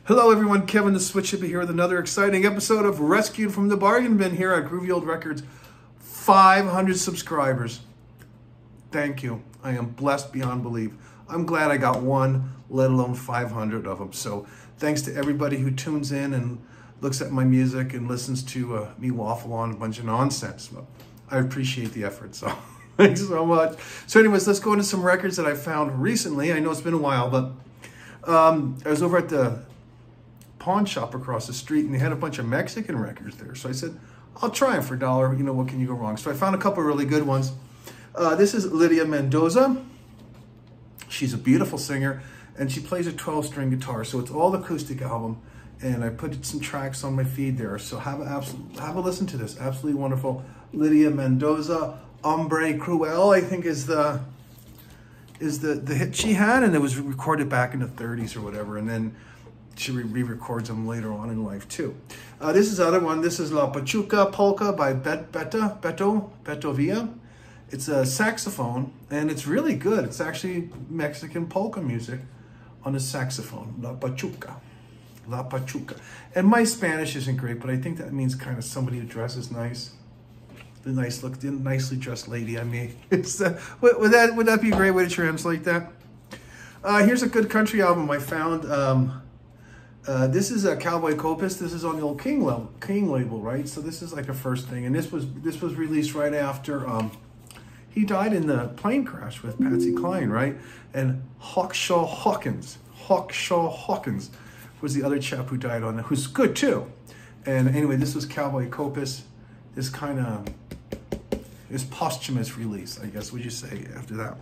Hello everyone, Kevin the Switch Hippie here with another exciting episode of Rescued from the Bargain Bin here at Groovy Old Records. 500 subscribers. Thank you. I am blessed beyond belief. I'm glad I got one, let alone 500 of them. So thanks to everybody who tunes in and looks at my music and listens to me waffle on a bunch of nonsense. I appreciate the effort, so thanks so much. So anyways, let's go into some records that I found recently. I know it's been a while, but I was over at the pawn shop across the street and they had a bunch of Mexican records there. So I said, I'll try them for $1. You know, what can you go wrong? So I found a couple of really good ones. This is Lydia Mendoza. She's a beautiful singer and she plays a 12-string guitar. So it's all acoustic album and I put some tracks on my feed there. So have a listen to this. Absolutely wonderful. Lydia Mendoza, Hombre Cruel, I think is the hit she had, and it was recorded back in the 30s or whatever. And then she re-records them later on in life too. This is the other one. This is La Pachuca Polka by Beto Villa. It's a saxophone, and it's really good. It's actually Mexican polka music on a saxophone. La Pachuca. La Pachuca. And my Spanish isn't great, but I think that means kind of somebody who dresses nice. The nice look, the nicely dressed lady, I mean. It's, would that be a great way to translate that? Here's a good country album I found. This is a Cowboy Copus. This is on the old King label, right? So this is like a first thing, and this was released right after he died in the plane crash with Patsy Cline, right? And Hawkshaw Hawkins was the other chap who died on it, who's good too. And anyway, this was Cowboy Copus. This kind of is posthumous release, I guess. Would you say after that?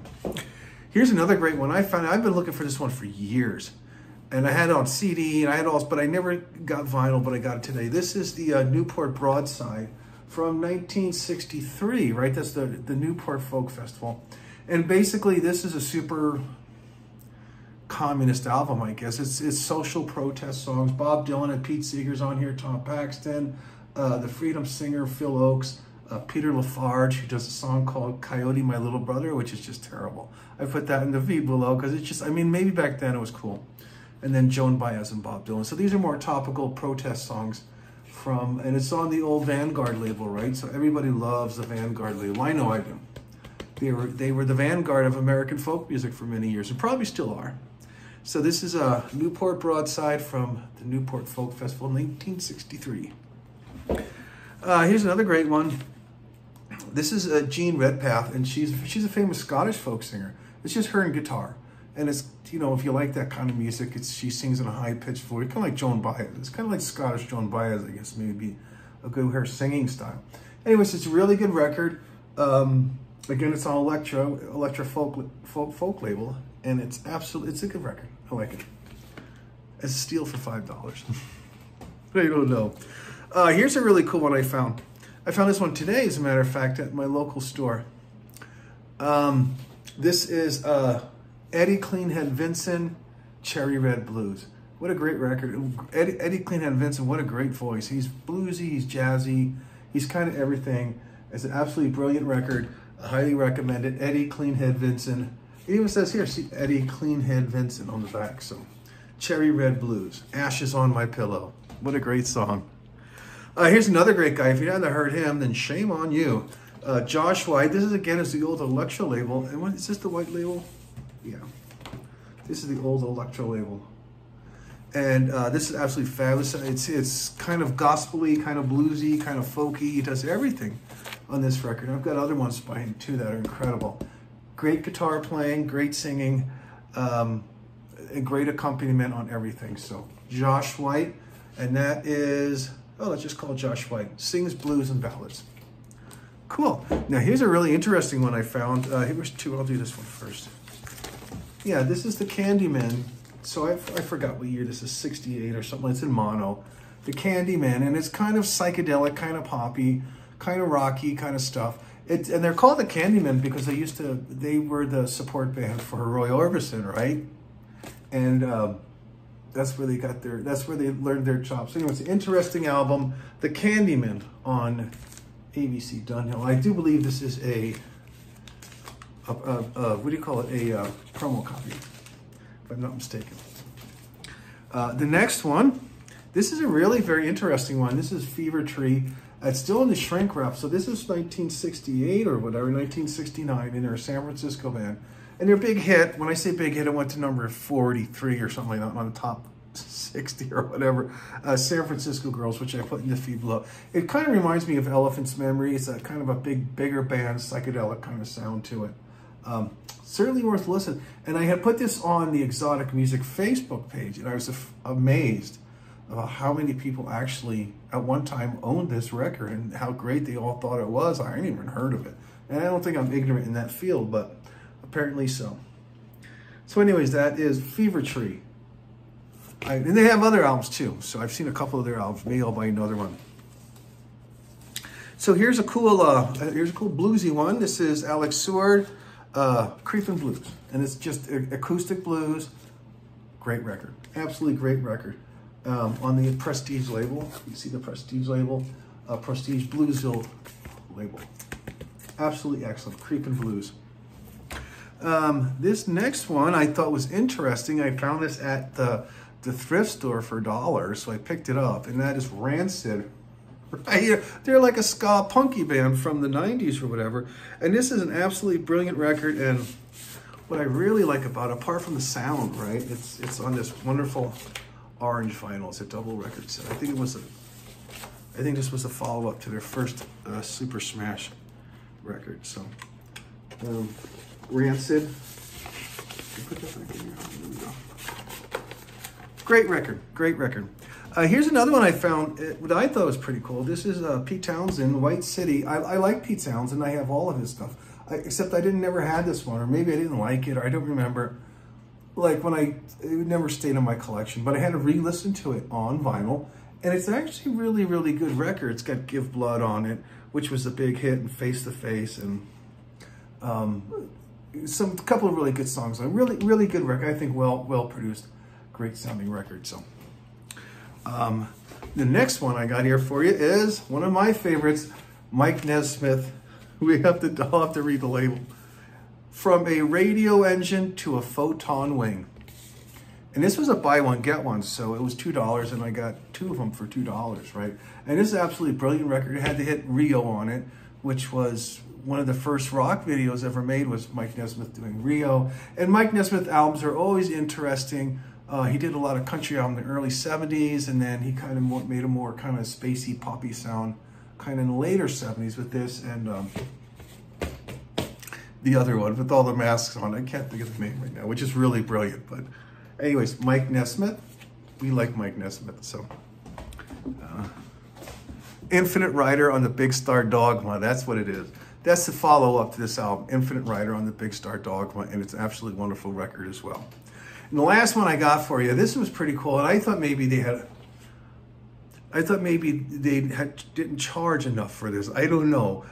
Here's another great one I found. I've been looking for this one for years. And I had it on CD, and I had all, but I never got vinyl, but I got it today. This is the Newport Broadside from 1963, right? That's the Newport Folk Festival. And basically, this is a super communist album, I guess. It's social protest songs. Bob Dylan and Pete Seeger's on here, Tom Paxton, the Freedom singer, Phil Oakes, Peter Lafarge, who does a song called Coyote My Little Brother, which is just terrible. I put that in the feed below because it's just, I mean, maybe back then it was cool. And then Joan Baez and Bob Dylan. So these are more topical protest songs from, and it's on the old Vanguard label, right? So everybody loves the Vanguard label. I know I do. They were the vanguard of American folk music for many years, and probably still are. So this is a Newport Broadside from the Newport Folk Festival, 1963. Here's another great one. This is Jean Redpath, and she's a famous Scottish folk singer. It's just her and guitar. And it's, you know, if you like that kind of music, she sings in a high-pitched voice, kind of like Joan Baez. It's kind of like Scottish Joan Baez, I guess, maybe a good her singing style. Anyways, it's a really good record. Again, it's on Electro folk label, and it's a good record. I like it. It's a steal for $5. I don't know. Here's a really cool one I found. I found this one today, as a matter of fact, at my local store. This is Eddie Cleanhead Vinson, Cherry Red Blues. What a great record. Eddie Cleanhead Vinson, what a great voice. He's bluesy, he's jazzy, he's kind of everything. It's an absolutely brilliant record. I highly recommend it. Eddie Cleanhead Vinson. It even says here, see, Eddie Cleanhead Vinson on the back. So, Cherry Red Blues, Ashes on My Pillow. What a great song. Here's another great guy. If you haven't heard him, then shame on you. Josh White. This is, again, is the old Electro label. And what is this, the white label? Yeah, this is the old Electro label, and this is absolutely fabulous. It's kind of gospel-y, kind of bluesy, kind of folky. He does everything on this record. I've got other ones by him too that are incredible. Great guitar playing, great singing, and great accompaniment on everything. So Josh White, and that is, oh, let's just call it Josh White. Sings blues and ballads. Cool. Now here's a really interesting one I found. Here's two. I'll do this one first. Yeah, this is the Candyman. So I forgot what year this is, 68 or something. It's in mono. The Candyman, and it's kind of psychedelic, kind of poppy, kind of rocky, kind of stuff. And they're called the Candymen because they were the support band for Roy Orbison, right? And that's where they learned their chops. Anyway, it's an interesting album, The Candyman on ABC Dunhill. I do believe this is a what do you call it? A promo copy, if I'm not mistaken. The next one, this is a really very interesting one. This is Fever Tree. It's still in the shrink wrap. So this is 1968 or whatever, 1969, and they're a San Francisco band. And their big hit, when I say big hit, it went to number 43 or something like that on the top 60 or whatever. San Francisco Girls, which I put in the feed below. It kind of reminds me of Elephant's Memory. It's a kind of a bigger band, psychedelic kind of sound to it. Certainly worth listening. And I had put this on the Exotic Music Facebook page, and I was amazed about how many people actually at one time owned this record and how great they all thought it was. I hadn't even heard of it. And I don't think I'm ignorant in that field, but apparently so. So anyways, that is Fever Tree. And they have other albums too. So I've seen a couple of their albums. Maybe I'll buy another one. So here's a cool bluesy one. This is Alex Seward, Creepin' Blues. And it's just acoustic blues. Great record. Absolutely great record. On the Prestige label. You see the Prestige label? Prestige Bluesville label. Absolutely excellent. Creepin' Blues. This next one I thought was interesting. I found this at the thrift store for $1, so I picked it up, and that is Rancid. Right here. They're like a ska punky band from the 90s or whatever, and this is an absolutely brilliant record. And what I really like about it, apart from the sound, right, it's on this wonderful orange vinyl. It's a double record set. I think this was a follow-up to their first Super Smash record. So Rancid. Put that back in here. There we go. Great record, great record. Here's another one I found, what I thought was pretty cool. This is Pete Townsend, White City. I like Pete Townsend, I have all of his stuff. Except I never had this one, or maybe I didn't like it, or I don't remember. Like it never stayed in my collection, but I had to re-listen to it on vinyl. And it's actually really, really good record. It's got Give Blood on it, which was a big hit, and Face to Face, and a couple of really good songs. A really, really good record. I think well produced. Great sounding record. So the next one I got here for you is one of my favorites, Mike Nesmith. I'll have to read the label. From a radio engine to a photon wing. And this was a buy one, get one. So it was $2 and I got two of them for $2, right? And this is an absolutely brilliant record. It had the hit Rio on it, which was one of the first rock videos ever made, was Mike Nesmith doing Rio. And Mike Nesmith albums are always interesting. He did a lot of country albums in the early 70s, and then he kind of made a more kind of spacey, poppy sound kind of in the later 70s with this and the other one with all the masks on. I can't think of the name right now, which is really brilliant. But anyways, Mike Nesmith. We like Mike Nesmith. So Infinite Rider on the Big Star Dogma. That's what it is. That's the follow-up to this album, Infinite Rider on the Big Star Dogma, and it's an absolutely wonderful record as well. And the last one I got for you, this was pretty cool, and I thought maybe they didn't charge enough for this. I don't know.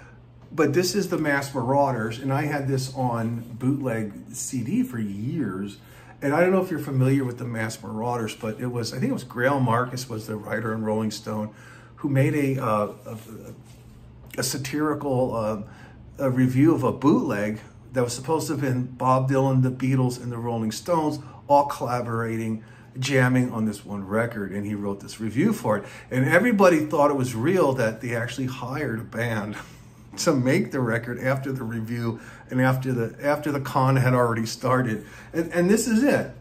But this is the Mass Marauders, and I had this on bootleg CD for years. And I don't know if you're familiar with the Mass Marauders, but I think it was Grail Marcus was the writer in Rolling Stone, who made a satirical review of a bootleg that was supposed to have been Bob Dylan, the Beatles, and the Rolling Stones all collaborating, jamming on this one record, and he wrote this review for it. And everybody thought it was real, that they actually hired a band to make the record after the review and after the con had already started. And this is it.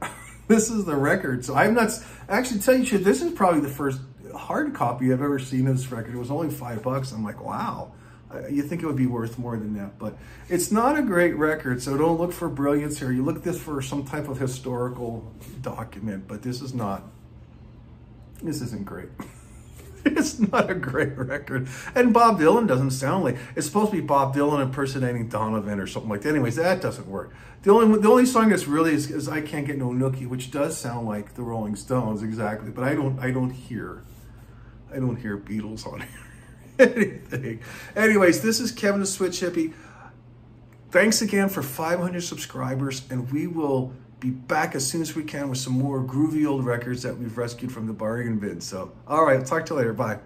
This is the record. So I'm not, actually tell you, this is probably the first hard copy I've ever seen of this record. It was only $5. I'm like, wow. You think it would be worth more than that, but it's not a great record, so don't look for brilliance here. You look this for some type of historical document, but this isn't great. It's not a great record. And Bob Dylan doesn't sound like, it's supposed to be Bob Dylan impersonating Donovan or something like that. Anyways, that doesn't work. The only song that's really is I Can't Get No Nookie, which does sound like the Rolling Stones exactly, but I don't hear Beatles on here. Anything. Anyways, this is Kevin the Switch Hippie. Thanks again for 500 subscribers, and we will be back as soon as we can with some more groovy old records that we've rescued from the bargain bin. So, all right, I'll talk to you later. Bye.